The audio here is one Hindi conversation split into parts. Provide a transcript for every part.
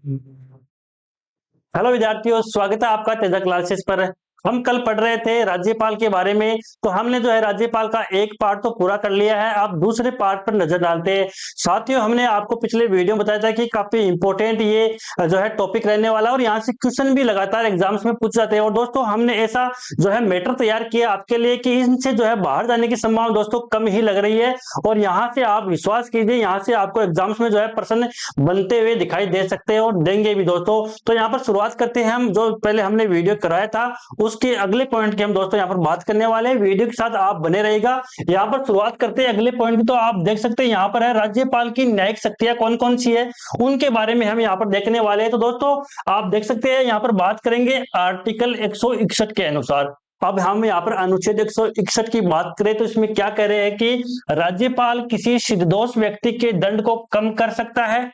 हेलो विद्यार्थियों, स्वागत है आपका तेजा क्लासेस पर। हम कल पढ़ रहे थे राज्यपाल के बारे में, तो हमने जो है राज्यपाल का एक पार्ट तो पूरा कर लिया है। आप दूसरे पार्ट पर नजर डालते हैं। साथियों, हमने आपको पिछले वीडियो में बताया था कि काफी इंपॉर्टेंट ये जो है टॉपिक रहने वाला है और यहाँ से क्वेश्चन भी लगातार एग्जाम्स में पूछ जाते हैं। और दोस्तों, हमने ऐसा जो है मैटर तैयार किया आपके लिए कि इनसे जो है बाहर जाने की संभावना दोस्तों कम ही लग रही है। और यहाँ से आप विश्वास कीजिए, यहाँ से आपको एग्जाम्स में जो है प्रश्न बनते हुए दिखाई दे सकते हैं और देंगे भी दोस्तों। तो यहाँ पर शुरुआत करते हैं। हम जो पहले हमने वीडियो कराया था उसके अगले पॉइंट की हम दोस्तों यहाँ पर बात करने वाले हैं। वीडियो के साथ आप बने रहेगा। यहाँ पर शुरुआत करते हैं अगले पॉइंट की। तो आप देख सकते हैं यहाँ पर है राज्यपाल की न्यायिक शक्तियां कौन कौन सी है, उनके बारे में हम यहाँ पर देखने वाले हैं। तो दोस्तों, आप देख सकते हैं यहाँ पर बात करेंगे आर्टिकल 161 के अनुसार। अब हम यहाँ पर अनुच्छेद 161 की बात करें तो इसमें क्या कह रहे हैं कि राज्यपाल किसी निर्दोष व्यक्ति के दंड को कम कर सकता है,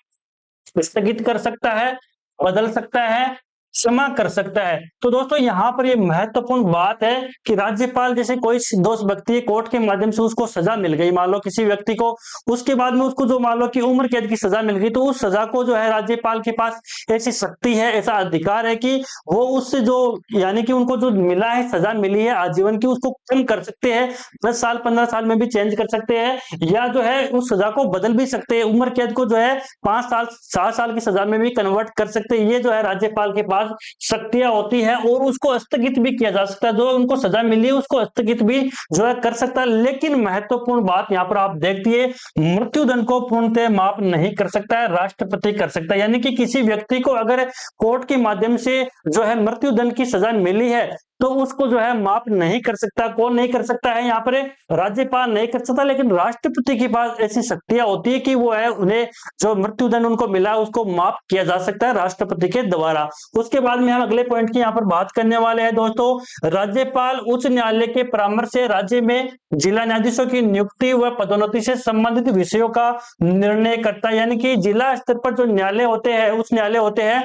स्थगित कर सकता है, बदल सकता है, क्षमा कर सकता है। तो दोस्तों, यहाँ पर ये महत्वपूर्ण बात है कि राज्यपाल जैसे कोई निर्दोष व्यक्ति कोर्ट के माध्यम से उसको सजा मिल गई, मान लो किसी व्यक्ति को, उसके बाद में उसको जो मान लो कि उम्र कैद की सजा मिल गई, तो उस सजा को जो है राज्यपाल के पास ऐसी शक्ति है, ऐसा अधिकार है कि वो उससे जो यानी कि उनको जो मिला है, सजा मिली है आजीवन की, उसको कम कर सकते हैं। 10 साल 15 साल में भी चेंज कर सकते हैं, या जो है उस सजा को बदल भी सकते हैं। उम्र कैद को जो है 5 साल 7 साल की सजा में भी कन्वर्ट कर सकते हैं। ये जो है राज्यपाल के पास शक्तियां होती है और उसको स्थगित भी किया जा सकता है। जो उनको सजा मिली है उसको स्थगित भी जो है कर सकता है। लेकिन महत्वपूर्ण बात यहाँ पर आप देखिए, मृत्युदंड को पूर्णतः माफ नहीं कर सकता है, राष्ट्रपति कर सकता है। यानी कि किसी व्यक्ति को अगर कोर्ट के माध्यम से जो है मृत्युदंड की सजा मिली है तो उसको जो है माफ नहीं कर सकता। कौन नहीं कर सकता है यहाँ पर? राज्यपाल नहीं कर सकता, लेकिन राष्ट्रपति के पास ऐसी शक्तियां होती है कि वो है उन्हें जो मृत्युदंड उनको मिला उसको माफ किया जा सकता है राष्ट्रपति के द्वारा। उसके बाद में हम अगले पॉइंट की यहाँ पर बात करने वाले हैं दोस्तों। राज्यपाल उच्च न्यायालय के परामर्श से राज्य में जिला न्यायाधीशों की नियुक्ति व पदोन्नति से संबंधित विषयों का निर्णय करता है। यानी कि जिला स्तर पर जो न्यायालय होते हैं, उच्च न्यायालय होते हैं,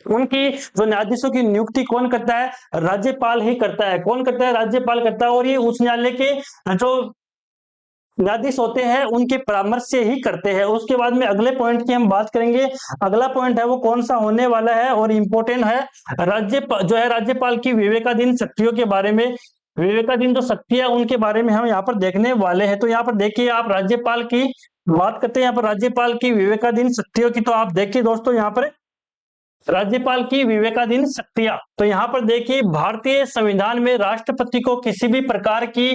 उनकी जो न्यायाधीशों की नियुक्ति कौन करता है? राज्यपाल ही करता है। कौन करता है? राज्यपाल करता है। और ये उच्च न्यायालय के जो न्यायाधीश होते हैं उनके परामर्श से ही करते हैं। उसके बाद में अगले पॉइंट की हम बात करेंगे। अगला पॉइंट है वो कौन सा होने वाला है और इंपॉर्टेंट है, जो है राज्यपाल की विवेकाधीन शक्तियों के बारे में। विवेकाधीन जो शक्तियां उनके बारे में हम यहाँ पर देखने वाले हैं। तो यहाँ पर देखिए, आप राज्यपाल की बात करते हैं, यहाँ पर राज्यपाल की विवेकाधीन शक्तियों की। तो आप देखिए दोस्तों, यहाँ पर राज्यपाल की विवेकाधीन शक्तियां। तो यहां पर देखिए, भारतीय संविधान में राष्ट्रपति को किसी भी प्रकार की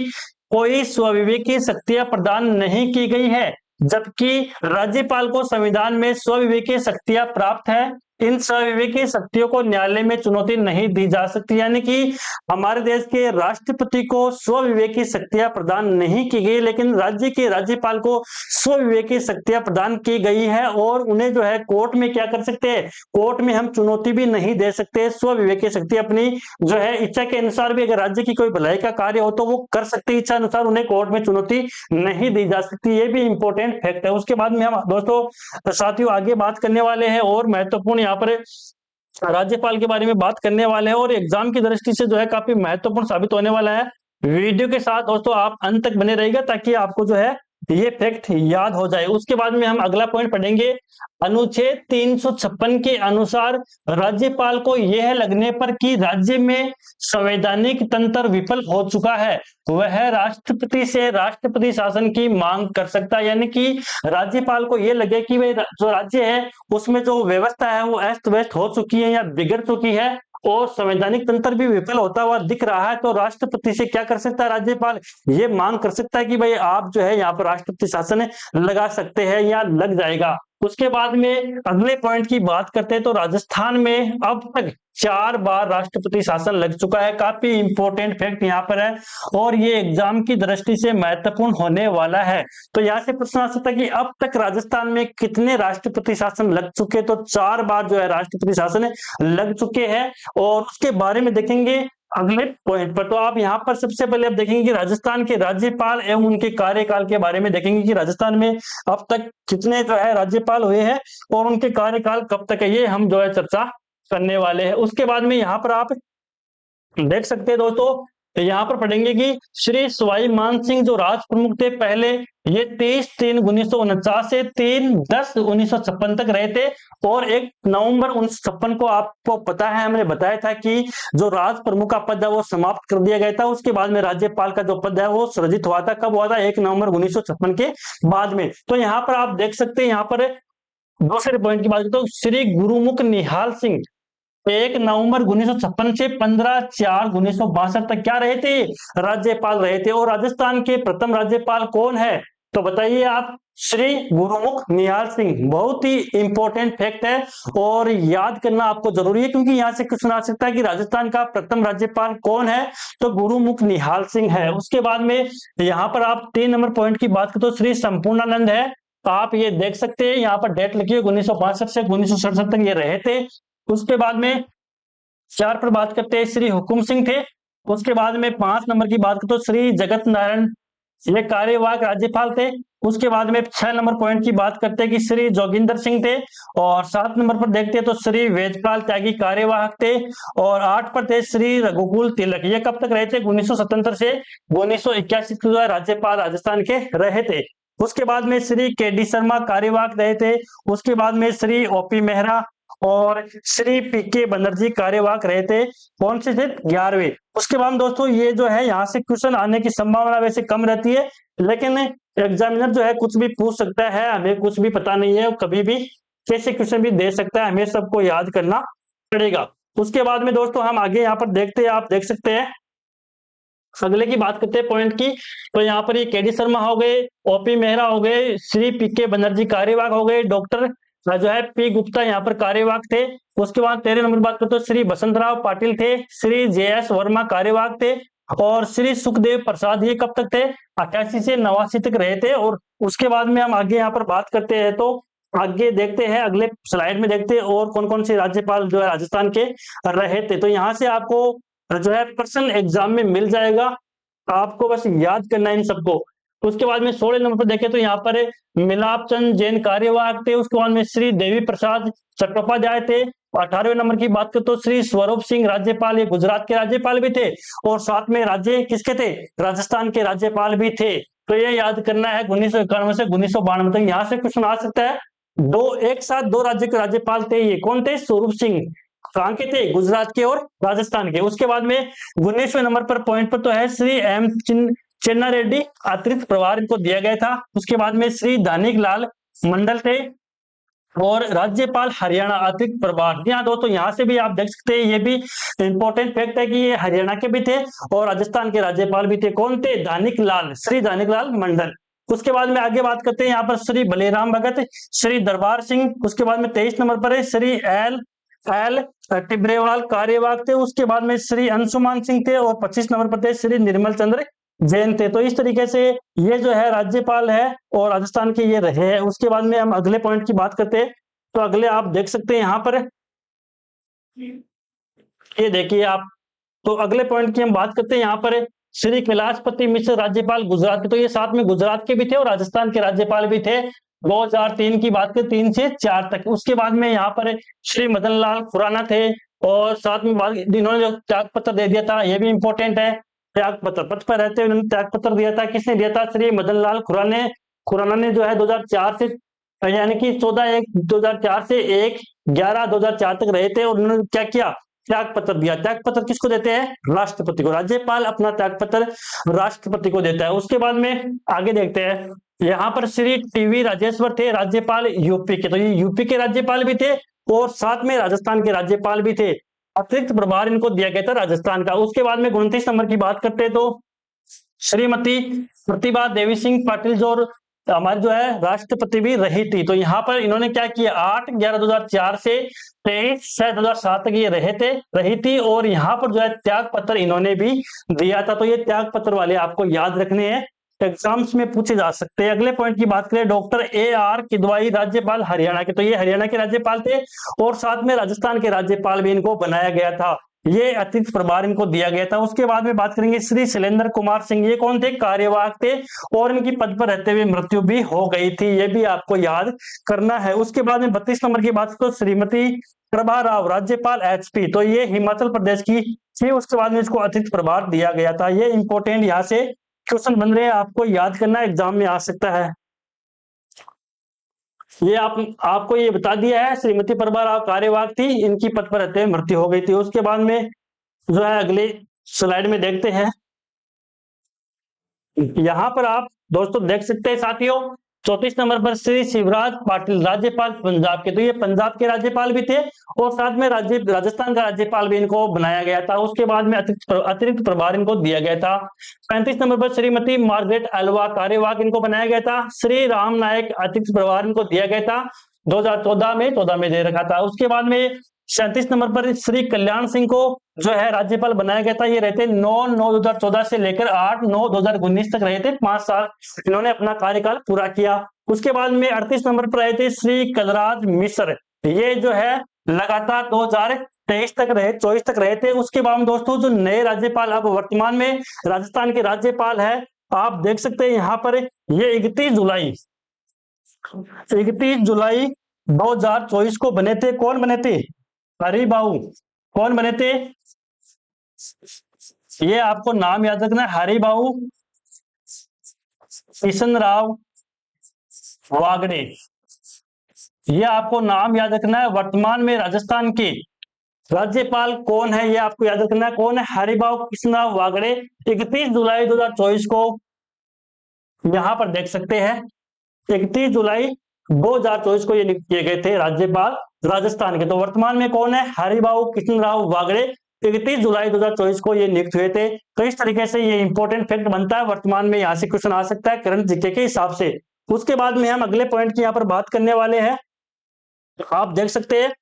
कोई स्वविवेकी शक्तियां प्रदान नहीं की गई है, जबकि राज्यपाल को संविधान में स्वविवेकी शक्तियां प्राप्त है। इन स्वविवेकी शक्तियों को न्यायालय में चुनौती नहीं दी जा सकती। यानी कि हमारे देश के राष्ट्रपति को स्वविवेकी शक्तियां प्रदान नहीं की गई, लेकिन राज्य के राज्यपाल को स्वविवेकी शक्तियां प्रदान की गई है। और उन्हें जो है कोर्ट में क्या कर सकते हैं? कोर्ट में हम चुनौती भी नहीं दे सकते। स्वविवेकी शक्ति अपनी जो है इच्छा के अनुसार भी अगर राज्य की कोई भलाई का कार्य हो तो वो कर सकते हैं इच्छा अनुसार, उन्हें कोर्ट में चुनौती नहीं दी जा सकती। ये भी इंपॉर्टेंट फैक्ट है। उसके बाद में हम दोस्तों साथियों आगे बात करने वाले हैं और महत्वपूर्ण यहाँ पर राज्यपाल के बारे में बात करने वाले हैं और एग्जाम की दृष्टि से जो है काफी महत्वपूर्ण साबित होने वाला है। वीडियो के साथ दोस्तों आप अंत तक बने रहिएगा ताकि आपको जो है ये फैक्ट याद हो जाए। उसके बाद में हम अगला पॉइंट पढ़ेंगे। अनुच्छेद 356 के अनुसार राज्यपाल को यह लगने पर कि राज्य में संवैधानिक तंत्र विफल हो चुका है, वह राष्ट्रपति से राष्ट्रपति शासन की मांग कर सकता है। यानी कि राज्यपाल को यह लगे कि भाई जो राज्य है उसमें जो व्यवस्था है वो अस्त व्यस्त हो चुकी है या बिगड़ चुकी है और संवैधानिक तंत्र भी विफल होता हुआ दिख रहा है, तो राष्ट्रपति से क्या कर सकता है? राज्यपाल ये मांग कर सकता है कि भाई आप जो है यहाँ पर राष्ट्रपति शासन लगा सकते हैं या लग जाएगा। उसके बाद में अगले पॉइंट की बात करते हैं। तो राजस्थान में अब तक 4 बार राष्ट्रपति शासन लग चुका है। काफी इंपॉर्टेंट फैक्ट यहाँ पर है और ये एग्जाम की दृष्टि से महत्वपूर्ण होने वाला है। तो यहाँ से प्रश्न आ सकता है कि अब तक राजस्थान में कितने राष्ट्रपति शासन लग चुके? तो 4 बार जो है राष्ट्रपति शासन लग चुके हैं और उसके बारे में देखेंगे अगले पॉइंट पर। तो आप यहाँ पर सबसे पहले आप देखेंगे कि राजस्थान के राज्यपाल एवं उनके कार्यकाल के बारे में देखेंगे कि राजस्थान में अब तक कितने जो है राज्यपाल हुए हैं और उनके कार्यकाल कब तक है, ये हम जो है चर्चा करने वाले हैं। उसके बाद में यहाँ पर आप देख सकते हैं दोस्तों तो यहाँ पर पढ़ेंगे कि श्री सवाई मान सिंह जो राज प्रमुख थे पहले, ये 23/3/1949 से 3/10/1956 तक रहे थे। और 1 नवंबर 1956 को आपको पता है, हमने बताया था कि जो राज प्रमुख का पद है वो समाप्त कर दिया गया था। उसके बाद में राज्यपाल का जो पद है वो सृजित हुआ था। कब हुआ था? 1 नवंबर 1956 के बाद में। तो यहाँ पर आप देख सकते हैं, यहाँ पर दूसरे पॉइंट की बात करें तो श्री गुरुमुख निहाल सिंह 1 नवंबर 1956 से 15/4/1962 तक क्या रहे थे? राज्यपाल रहे थे। और राजस्थान के प्रथम राज्यपाल कौन है? तो बताइए आप। श्री गुरुमुख निहाल सिंह। बहुत ही इंपॉर्टेंट फैक्ट है और याद करना आपको जरूरी है, क्योंकि यहाँ से क्वेश्चन आ सकता है कि राजस्थान का प्रथम राज्यपाल कौन है? तो गुरुमुख निहाल सिंह है। उसके बाद में यहाँ पर आप 3 नंबर पॉइंट की बात करें तो श्री संपूर्णानंद है। तो आप ये देख सकते हैं, यहाँ पर डेट लिखी है 1962 से 1967 तक ये रहे थे। उसके बाद में 4 पर बात करते हैं, श्री हुकुम सिंह थे। उसके बाद में 5 नंबर की बात करते तो श्री जगत नारायण, ये कार्यवाहक राज्यपाल थे। उसके बाद में 6 नंबर पॉइंट की बात करते हैं कि श्री जोगिंदर सिंह थे। और 7 नंबर पर देखते हैं तो श्री वेदपाल त्यागी कार्यवाहक थे। और 8 पर थे श्री रघुकुल तिलक। ये कब तक रहे थे? 1977 से 1981 तक राज्यपाल राजस्थान के रहे थे। उसके बाद में श्री के.डी. शर्मा कार्यवाहक रहे थे। उसके बाद में श्री ओ.पी. मेहरा और श्री पी.के. बनर्जी कार्यवाहक रहे थे। कौन से थे? 11वें। उसके बाद दोस्तों ये जो है, यहाँ से क्वेश्चन आने की संभावना वैसे कम रहती है, लेकिन एग्जामिनर जो है कुछ भी पूछ सकता है, हमें कुछ भी पता नहीं है, कभी भी कैसे क्वेश्चन भी दे सकता है, हमें सबको याद करना पड़ेगा। उसके बाद में दोस्तों हम आगे यहाँ पर देखते हैं, आप देख सकते हैं अगले की बात करते हैं पॉइंट की। तो यहाँ पर ये के.डी. शर्मा हो गए, ओ.पी. मेहरा हो गए, श्री पी.के. बनर्जी कार्यवाहक हो गए, डॉक्टर जो है पी. गुप्ता यहाँ पर कार्यवाहक थे। उसके बाद 13 नंबर बात करते तो श्री बसंतराव पाटिल थे, श्री जे.एस. वर्मा कार्यवाहक थे और श्री सुखदेव प्रसाद। ये कब तक थे? 88 से 89 तक रहे थे। और उसके बाद में हम आगे यहाँ पर बात करते हैं, तो आगे देखते हैं, अगले स्लाइड में देखते हैं और कौन कौन से राज्यपाल जो है राजस्थान के रहे थे। तो यहाँ से आपको जो है प्रश्न एग्जाम में मिल जाएगा, आपको बस याद करना है इन सबको। उसके बाद में 16 नंबर पर देखें तो यहाँ पर मिलाप चंद जैन कार्यवाहक थे। उसके बाद में श्री देवी प्रसाद चट्टोपाध्याय थे। 18वें नंबर की बात करें तो श्री स्वरूप सिंह राज्यपाल, ये गुजरात के राज्यपाल भी थे। और साथ में राज्य किसके थे? राजस्थान के राज्यपाल भी थे। तो ये याद करना है 1991 से 1992 तक। यहाँ से क्वेश्चन आ सकता है, एक साथ दो राज्य के राज्यपाल थे, ये कौन थे? स्वरूप सिंह। कहाँ के थे? गुजरात के और राजस्थान के। उसके बाद में 19वें नंबर पर पॉइंट पर तो है श्री एम चेन्ना रेड्डी, अतिरिक्त प्रभार इनको दिया गया था। उसके बाद में श्री दानिक लाल मंडल थे और राज्यपाल हरियाणा अतिरिक्त प्रभार। यहाँ दोस्तों यहाँ से भी आप देख सकते हैं, ये भी इंपॉर्टेंट फैक्ट है कि ये हरियाणा के भी थे और राजस्थान के राज्यपाल भी थे। कौन थे? दानिक लाल, श्री दानिक लाल मंडल। उसके बाद में आगे बात करते हैं, यहाँ पर श्री बलिराम भगत, श्री दरबार सिंह। उसके बाद में 23 नंबर पर है श्री एल टिब्रेवाल कार्यवाहक थे। उसके बाद में श्री अंशुमान सिंह थे और 25 नंबर पर थे श्री निर्मल चंद्र जैन थे। तो इस तरीके से ये जो है राज्यपाल है और राजस्थान के ये रहे हैं। उसके बाद में हम अगले पॉइंट की बात करते हैं, तो अगले आप देख सकते हैं यहाँ पर, ये देखिए आप। तो अगले पॉइंट की हम बात करते हैं, यहाँ पर श्री कैलाशपति मिश्र राज्यपाल गुजरात के। तो ये साथ में गुजरात के भी थे और राजस्थान के राज्यपाल भी थे। 2003 की बात करें 3 से 4 तक। उसके बाद में यहाँ पर श्री मदन लाल खुराना थे और साथ में इन्होंने जो त्याग पत्र दे दिया था, ये भी इंपॉर्टेंट है। त्याग पत्र पद पर रहते हुए उन्होंने त्याग पत्र दिया था। किसने दिया था? श्री मदन लाल खुराना ने जो है 2004 से, यानी कि 14/1/2004 से 1/11/2004 तक रहे थे और उन्होंने क्या किया? त्याग पत्र दिया। त्याग पत्र किसको देते हैं? राष्ट्रपति को। राज्यपाल अपना त्याग पत्र राष्ट्रपति को देता है। उसके बाद में आगे देखते हैं, यहाँ पर श्री टी.वी. राजेश्वर थे राज्यपाल यूपी के। तो ये यूपी के राज्यपाल भी थे और साथ में राजस्थान के राज्यपाल भी थे। अतिरिक्त प्रभार इनको दिया गया था राजस्थान का। उसके बाद में 29 नंबर की बात करते हैं, तो श्रीमती प्रतिभा देवी सिंह पाटिल जो हमारे जो है राष्ट्रपति भी रही थी। तो यहाँ पर इन्होंने क्या किया? 8/11/2004 से 23/6/2007 तक ये रही थी और यहाँ पर जो है त्याग पत्र इन्होंने भी दिया था। तो ये त्याग पत्र वाले आपको याद रखने हैं, एग्जाम्स में पूछे जा सकते हैं। अगले पॉइंट की बात करें, डॉक्टर ए.आर. किदवाई राज्यपाल हरियाणा के। तो ये हरियाणा के राज्यपाल थे और साथ में राजस्थान के राज्यपाल भी इनको बनाया गया था। ये अतिरिक्त प्रभार इनको दिया गया था। उसके बाद में बात करेंगे श्री शैलेंद्र कुमार सिंह, ये कौन थे? कार्यवाहक थे और इनकी पद पर रहते हुए मृत्यु भी हो गई थी, ये भी आपको याद करना है। उसके बाद में 32 नंबर की बात तो श्रीमती प्रभा राव, राज्यपाल एचपी, तो ये हिमाचल प्रदेश की थी। उसके बाद में इसको अतिरिक्त प्रभार दिया गया था। ये इंपॉर्टेंट यहाँ से क्वेश्चन बन रहे हैं, आपको याद करना, एग्जाम में आ सकता है। ये आपको ये बता दिया है, श्रीमती प्रभा राव कार्यवाहक थी, इनकी पद पर रहते हुए मृत्यु हो गई थी। उसके बाद में जो है अगले स्लाइड में देखते हैं, यहां पर आप दोस्तों देख सकते हैं साथियों, 34 नंबर पर श्री शिवराज पाटिल, राज्यपाल पंजाब के, तो ये पंजाब के राज्यपाल भी थे और साथ में राजस्थान का राज्यपाल भी इनको बनाया गया था। उसके बाद में अतिरिक्त प्रभार इनको दिया गया था। 35 नंबर पर श्रीमती मार्गरेट अल्वा, कार्यवाहक इनको बनाया गया था। श्री राम नायक, अतिरिक्त प्रभार इनको दिया गया था, 2014 में दे रखा था। उसके बाद में 37 नंबर पर श्री कल्याण सिंह को जो है राज्यपाल बनाया गया था। ये रहते 9/9/2014 से लेकर 8/9/2019 तक रहे थे, 5 साल इन्होंने अपना कार्यकाल पूरा किया। उसके बाद में 38 नंबर पर आए थे श्री कलराज मिश्र, ये जो है लगातार 2023 तक रहे, 24 तक रहे थे। उसके बाद में दोस्तों जो नए राज्यपाल अब वर्तमान में राजस्थान के राज्यपाल है, आप देख सकते हैं यहाँ पर, ये 31 जुलाई 2024 को बने थे। कौन बने थे? हरिबाऊ। कौन बने थे? ये आपको नाम याद रखना है, हरिबाऊ किशन राव वागड़े, ये आपको नाम याद रखना है। वर्तमान में राजस्थान के राज्यपाल कौन है, ये आपको याद रखना है, कौन है? हरिबाऊ किशन राव वागड़े। 31 जुलाई 2024 को यहां पर देख सकते हैं, 31 जुलाई 2024 को ये नियुक्त किए गए थे राज्यपाल राजस्थान के। तो वर्तमान में कौन है? हरिबाऊ किशन राव वागड़े, 31 जुलाई 2024 को ये नियुक्त हुए थे। तो इस तरीके से ये इंपॉर्टेंट फैक्ट बनता है, वर्तमान में यहाँ से क्वेश्चन आ सकता है करंट जीके के हिसाब से। उसके बाद में हम अगले पॉइंट की यहाँ पर बात करने वाले हैं, आप देख सकते हैं।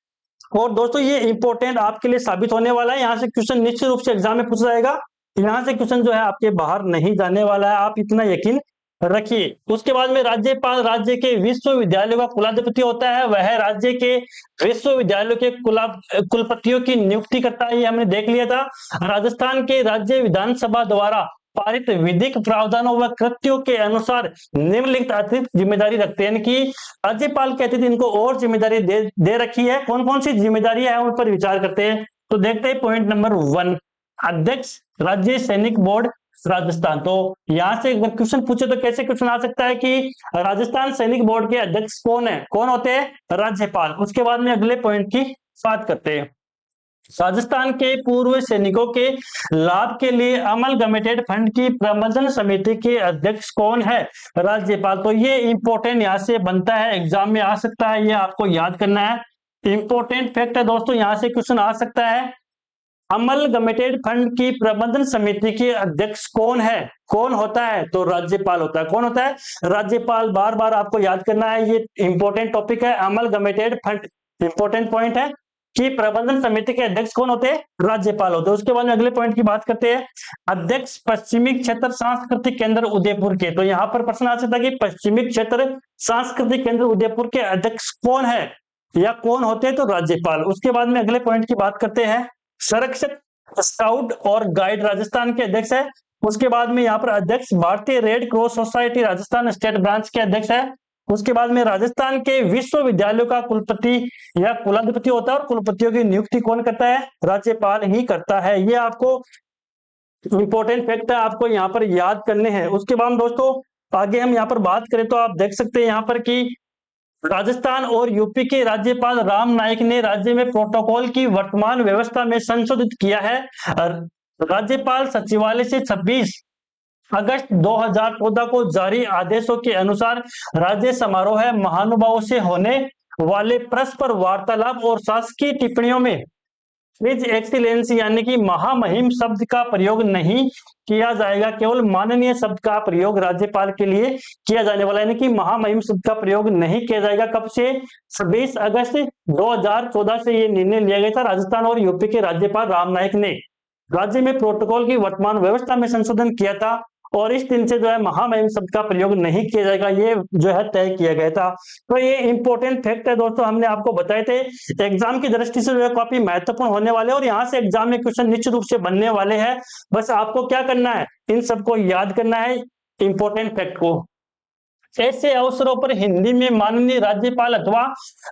और दोस्तों ये इंपॉर्टेंट आपके लिए साबित होने वाला है, यहाँ से क्वेश्चन निश्चित रूप से एग्जाम में पूछा जाएगा, यहाँ से क्वेश्चन जो है आपके बाहर नहीं जाने वाला है, आप इतना यकीन रखिए। उसके बाद में राज्यपाल राज्य के विश्वविद्यालयों का कुलाधिपति होता है, वह राज्य के विश्वविद्यालयों के कुलपतियों की नियुक्ति करता है, ये हमने देख लिया था। राजस्थान के राज्य विधानसभा द्वारा पारित विधिक प्रावधानों व कृत्यों के अनुसार निम्नलिखित अतिरिक्त जिम्मेदारी रखते हैं कि राज्यपाल के अतिरिक्त इनको और जिम्मेदारी दे रखी है। कौन कौन सी जिम्मेदारी है उन पर विचार करते हैं। तो देखते हैं पॉइंट नंबर 1, अध्यक्ष राज्य सैनिक बोर्ड राजस्थान। तो यहां से अगर क्वेश्चन पूछे तो कैसे क्वेश्चन आ सकता है कि राजस्थान सैनिक बोर्ड के अध्यक्ष कौन है? कौन होते हैं? राज्यपाल। उसके बाद में अगले पॉइंट की बात करते हैं, राजस्थान के पूर्व सैनिकों के लाभ के लिए अमलगमेटेड फंड की प्रबंधन समिति के अध्यक्ष कौन है? राज्यपाल। तो ये इंपॉर्टेंट यहाँ से बनता है, एग्जाम में आ सकता है, ये आपको याद करना है, इंपॉर्टेंट फैक्ट है दोस्तों, यहाँ से क्वेश्चन आ सकता है। अमलगमेटेड फंड की प्रबंधन समिति के अध्यक्ष कौन है? कौन होता है? तो राज्यपाल होता है। कौन होता है? राज्यपाल। बार बार आपको याद करना है, ये इंपॉर्टेंट टॉपिक है। अमलगमेटेड फंड इंपॉर्टेंट पॉइंट है कि प्रबंधन समिति के अध्यक्ष कौन होते हैं? राज्यपाल होते हैं। उसके बाद में अगले पॉइंट की बात करते हैं, अध्यक्ष पश्चिमी क्षेत्र सांस्कृतिक केंद्र उदयपुर के। तो यहाँ पर प्रश्न आ सकता है कि पश्चिमी क्षेत्र सांस्कृतिक केंद्र उदयपुर के अध्यक्ष कौन है या कौन होते हैं? तो राज्यपाल। उसके बाद में अगले पॉइंट की बात करते हैं, संरक्षक स्काउट और गाइड राजस्थान के अध्यक्ष है। उसके बाद में यहाँ पर अध्यक्ष भारतीय red cross society Rajasthan state branch के अध्यक्ष है। उसके बाद में राजस्थान के विश्वविद्यालयों का कुलपति या कुलाधिपति होता है और कुलपतियों की नियुक्ति कौन करता है? राज्यपाल ही करता है। ये आपको इंपॉर्टेंट फैक्ट है, आपको यहाँ पर याद करने हैं। उसके बाद दोस्तों आगे हम यहाँ पर बात करें तो आप देख सकते हैं यहाँ पर कि राजस्थान और यूपी के राज्यपाल राम नाईक ने राज्य में प्रोटोकॉल की वर्तमान व्यवस्था में संशोधित किया है। राज्यपाल सचिवालय से 26 अगस्त 2014 को जारी आदेशों के अनुसार राज्य समारोह महानुभावों से होने वाले परस्पर वार्तालाप और शासकीय टिप्पणियों में हिज एक्सीलेंसी यानी कि महामहिम शब्द का प्रयोग नहीं किया जाएगा, केवल माननीय शब्द का प्रयोग राज्यपाल के लिए किया जाने वाला है, यानी कि महामहिम शब्द का प्रयोग नहीं किया जाएगा। कब से? 26 अगस्त 2014 से ये निर्णय लिया गया था। राजस्थान और यूपी के राज्यपाल राम नाईक ने राज्य में प्रोटोकॉल की वर्तमान व्यवस्था में संशोधन किया था और इस दिन से जो है महामहिम शब्द का प्रयोग नहीं किया जाएगा, ये जो है तय किया गया था। तो ये इंपॉर्टेंट फैक्ट है दोस्तों, हमने आपको बताए थे। एग्जाम की दृष्टि से जो है काफी महत्वपूर्ण होने वाले हैं और यहाँ से एग्जाम में क्वेश्चन निश्चित रूप से बनने वाले हैं। बस आपको क्या करना है, इन सबको याद करना है, इंपॉर्टेंट फैक्ट को। ऐसे अवसरों पर हिंदी में माननीय राज्यपाल अथवा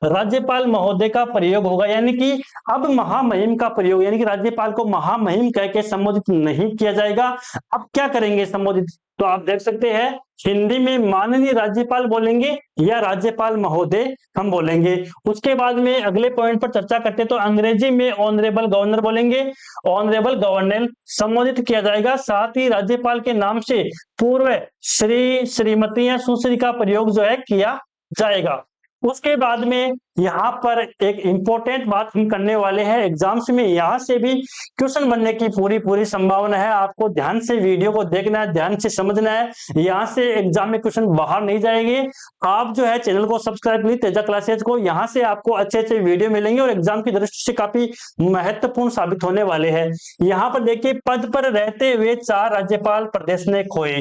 राज्यपाल महोदय का प्रयोग होगा, यानी कि अब महामहिम का प्रयोग, यानी कि राज्यपाल को महामहिम कह के संबोधित नहीं किया जाएगा। अब क्या करेंगे संबोधित, तो आप देख सकते हैं हिंदी में माननीय राज्यपाल बोलेंगे या राज्यपाल महोदय हम बोलेंगे। उसके बाद में अगले पॉइंट पर चर्चा करते तो अंग्रेजी में ऑनरेबल गवर्नर बोलेंगे, ऑनरेबल गवर्नर संबोधित किया जाएगा। साथ ही राज्यपाल के नाम से पूर्व श्री, श्रीमती या सुश्री का प्रयोग जो है किया जाएगा। उसके बाद में यहाँ पर एक इंपॉर्टेंट बात हम करने वाले हैं एग्जाम्स में, यहाँ से भी क्वेश्चन बनने की पूरी संभावना है। आपको ध्यान से वीडियो को देखना है, ध्यान से समझना है, यहाँ से एग्जाम में क्वेश्चन बाहर नहीं जाएंगे। आप जो है चैनल को सब्सक्राइब कीजिए तेजा क्लासेज को, यहाँ से आपको अच्छे वीडियो मिलेंगे और एग्जाम की दृष्टि से काफी महत्वपूर्ण साबित होने वाले हैं। यहाँ पर देखिए, पद पर रहते हुए 4 राज्यपाल प्रदेश ने खोए।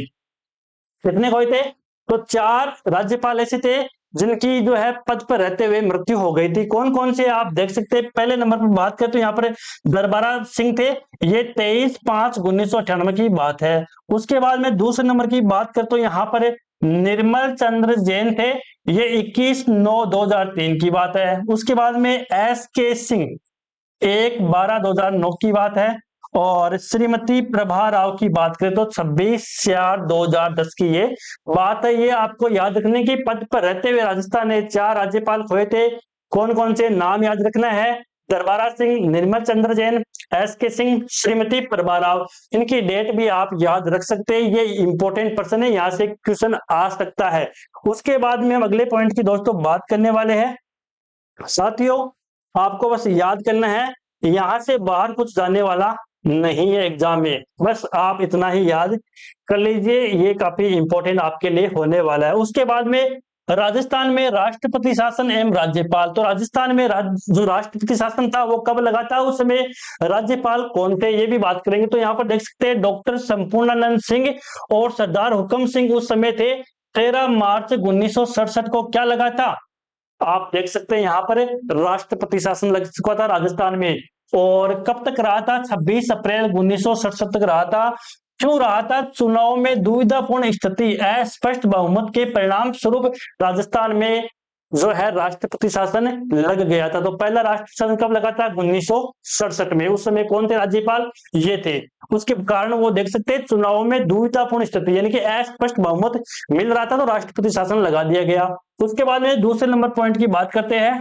कितने खोए थे, तो 4 राज्यपाल ऐसे थे जिनकी जो है पद पर रहते हुए मृत्यु हो गई थी। कौन कौन से आप देख सकते हैं। पहले नंबर पर बात करें तो यहाँ पर दरबारा सिंह थे, ये 23/5/1998 की बात है। उसके बाद में दूसरे नंबर की बात करें तो यहाँ पर निर्मल चंद्र जैन थे, ये 21/9/2003 की बात है। उसके बाद में SK सिंह 1/12/2009 की बात है। और श्रीमती प्रभा राव की बात करें तो 26/4/2010 की ये बात है। ये आपको याद रखने की, पद पर रहते हुए राजस्थान ने 4 राज्यपाल खोए थे। कौन कौन से नाम याद रखना है, दरबारा सिंह, निर्मल चंद्र जैन, SK सिंह, श्रीमती प्रभा राव। इनकी डेट भी आप याद रख सकते हैं, ये इंपॉर्टेंट पर्सन है, यहाँ से क्वेश्चन आ सकता है। उसके बाद में हम अगले पॉइंट की दोस्तों बात करने वाले हैं। साथियों आपको बस याद करना है, यहां से बाहर कुछ जाने वाला नहीं है एग्जाम में, बस आप इतना ही याद कर लीजिए, ये काफी इंपॉर्टेंट आपके लिए होने वाला है। उसके बाद में राजस्थान में राष्ट्रपति शासन एवं राज्यपाल, तो राजस्थान में जो राष्ट्रपति शासन था वो कब लगा था, उस समय राज्यपाल कौन थे, ये भी बात करेंगे। तो यहाँ पर देख सकते हैं डॉक्टर संपूर्णानंद सिंह और सरदार हुक्म सिंह उस समय थे। 13 मार्च 1967 को क्या लगा था, आप देख सकते हैं यहाँ पर राष्ट्रपति शासन लग चुका था राजस्थान में। और कब तक रहा था, 26 अप्रैल 1967 तक रहा था। क्यों रहा था, चुनाव में दुविधापूर्ण स्थिति, अस्पष्ट बहुमत के परिणाम स्वरूप राजस्थान में जो है राष्ट्रपति शासन लग गया था। तो पहला राष्ट्रपति शासन कब लगा था, 1967 में। उस समय कौन थे राज्यपाल, ये थे। उसके कारण वो देख सकते हैं चुनाव में दुविधापूर्ण स्थिति, यानी कि अस्पष्ट बहुमत मिल रहा था तो राष्ट्रपति शासन लगा दिया गया। उसके बाद में दूसरे नंबर पॉइंट की बात करते हैं।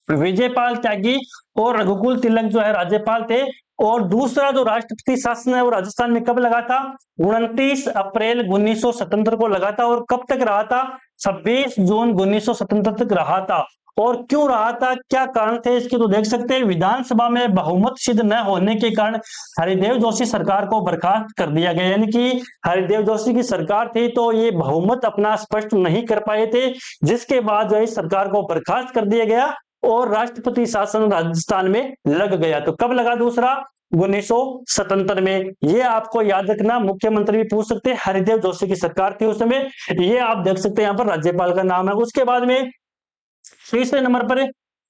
विजयपाल त्यागी और रघुकुल तिलक जो है राज्यपाल थे। और दूसरा जो राष्ट्रपति शासन है वो राजस्थान में कब लगा था, 29 अप्रैल 1977 को लगा था। और कब तक रहा था, 26 जून 1977 तक रहा था। और क्यों रहा था, क्या कारण थे इसके, तो देख सकते हैं विधानसभा में बहुमत सिद्ध न होने के कारण हरिदेव जोशी सरकार को बर्खास्त कर दिया गया। यानी कि हरिदेव जोशी की सरकार थी तो ये बहुमत अपना स्पष्ट नहीं कर पाए थे, जिसके बाद जो है सरकार को बर्खास्त कर दिया गया और राष्ट्रपति शासन राजस्थान में लग गया। तो कब लगा दूसरा, 1977 में। ये आपको याद रखना, मुख्यमंत्री भी पूछ सकते हैं, हरिदेव जोशी की सरकार थी उस समय। ये आप देख सकते हैं यहाँ पर राज्यपाल का नाम है। उसके बाद में तीसरे नंबर पर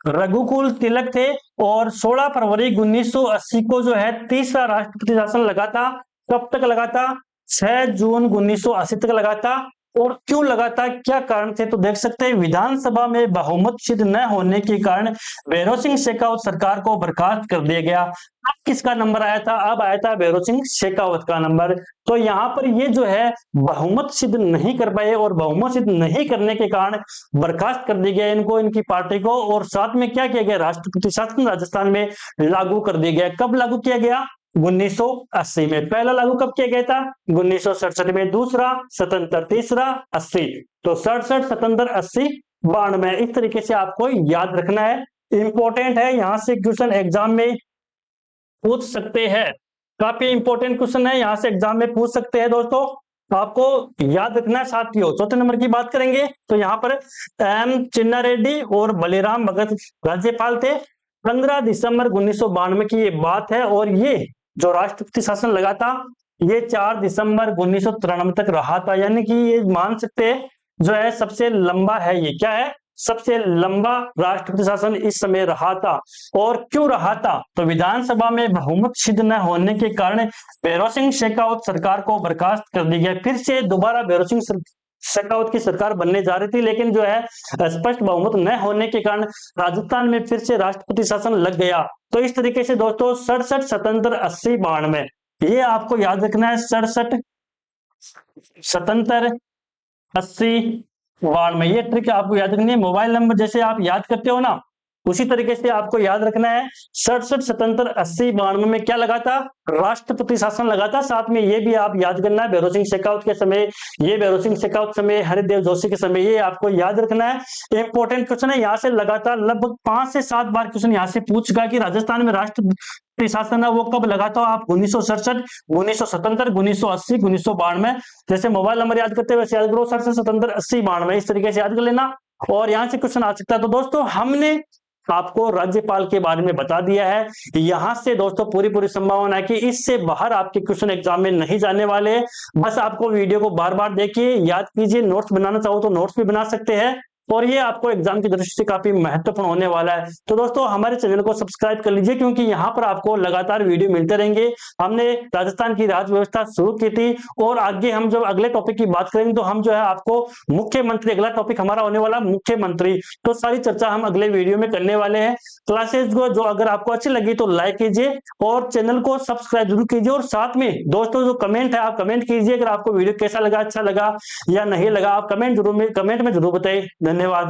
रघुकुल तिलक थे और 16 फरवरी 1980 को जो है तीसरा राष्ट्रपति शासन लगा था। कब तक लगा था, 6 जून 1980 तक लगा था। और क्यों लगा था, क्या कारण थे, तो देख सकते हैं विधानसभा में बहुमत सिद्ध न होने के कारण भैरों सिंह शेखावत सरकार को बर्खास्त कर दिया गया। अब किसका नंबर आया था, अब आया था भैरों सिंह शेखावत का नंबर। तो यहाँ पर ये जो है बहुमत सिद्ध नहीं कर पाए और बहुमत सिद्ध नहीं करने के कारण बर्खास्त कर दिया गया इनको, इनकी पार्टी को। और साथ में क्या किया गया, राष्ट्रपति शासन राजस्थान में लागू कर दिया गया। कब लागू किया गया, 1980 में। पहला लागू कब किया गया था, 1967 में। दूसरा 77, तीसरा 80। तो 67, 77, 80, 92। इस तरीके से आपको याद रखना है, इंपॉर्टेंट है, यहां से क्वेश्चन एग्जाम में पूछ सकते हैं। काफी इंपॉर्टेंट क्वेश्चन है, यहां से एग्जाम में पूछ सकते हैं दोस्तों, आपको याद रखना है। साथियों चौथे नंबर की बात करेंगे तो यहाँ पर M चिन्ना रेड्डी और बलिराम भगत राज्यपाल थे। 15 दिसंबर 1992 की ये बात है। और ये जो राष्ट्रपति शासन लगा था ये 4 दिसंबर 1993 तक रहा था, यानी कि ये मान सकते हैं जो है सबसे लंबा है। ये क्या है? सबसे लंबा राष्ट्रपति शासन इस समय रहा था। और क्यों रहा था? तो विधानसभा में बहुमत सिद्ध न होने के कारण भैरों सिंह शेखावत सरकार को बर्खास्त कर दी गया। फिर से दोबारा भैरों सिंह शेखावत की सरकार बनने जा रही थी, लेकिन जो है स्पष्ट बहुमत न होने के कारण राजस्थान में फिर से राष्ट्रपति शासन लग गया। तो इस तरीके से दोस्तों 67 77 80 92 ये आपको याद रखना है। 67 77 80 92 ये ट्रिक आपको याद रखनी है। मोबाइल नंबर जैसे आप याद करते हो ना, उसी तरीके से आपको याद रखना है। 67 77 80 92 में क्या लगा था? राष्ट्रपति शासन लगा था। साथ में ये भी आप याद करना है भैरों सिंह शेखावत के समय, ये भैरों सिंह शेखावत समय, हरिदेव जोशी के समय, ये आपको याद रखना है। इंपॉर्टेंट क्वेश्चन है, यहाँ से लगातार लगभग 5 से 7 बार क्वेश्चन यहाँ से पूछ चुका कि राजस्थान में राष्ट्रपति शासन है वो कब लगा था। आप 1967 1977 1980 1992 जैसे मोबाइल नंबर याद करते हैं वैसे याद करो। 67 77 80 92 इस तरीके से याद कर लेना। और यहां से क्वेश्चन आ सकता है। तो दोस्तों हमने आपको राज्यपाल के बारे में बता दिया है। यहां से दोस्तों पूरी संभावना है कि इससे बाहर आपके क्वेश्चन एग्जाम में नहीं जाने वाले। बस आपको वीडियो को बार बार देखिए, याद कीजिए, नोट्स बनाना चाहो तो नोट्स भी बना सकते हैं। और ये आपको एग्जाम की दृष्टि से काफी महत्वपूर्ण होने वाला है। तो दोस्तों हमारे चैनल को सब्सक्राइब कर लीजिए, क्योंकि यहाँ पर आपको लगातार वीडियो मिलते रहेंगे। हमने राजस्थान की राज्य व्यवस्था शुरू की थी, और आगे हम जब अगले टॉपिक की बात करेंगे तो हम जो है आपको मुख्यमंत्री, अगला टॉपिक हमारा होने वाला मुख्यमंत्री, तो सारी चर्चा हम अगले वीडियो में करने वाले हैं। क्लासेस को जो अगर आपको अच्छी लगी तो लाइक कीजिए और चैनल को सब्सक्राइब जरूर कीजिए। और साथ में दोस्तों जो कमेंट है आप कमेंट कीजिए, अगर आपको वीडियो कैसा लगा, अच्छा लगा या नहीं लगा, आप कमेंट में जरूर बताइए। धन्यवाद।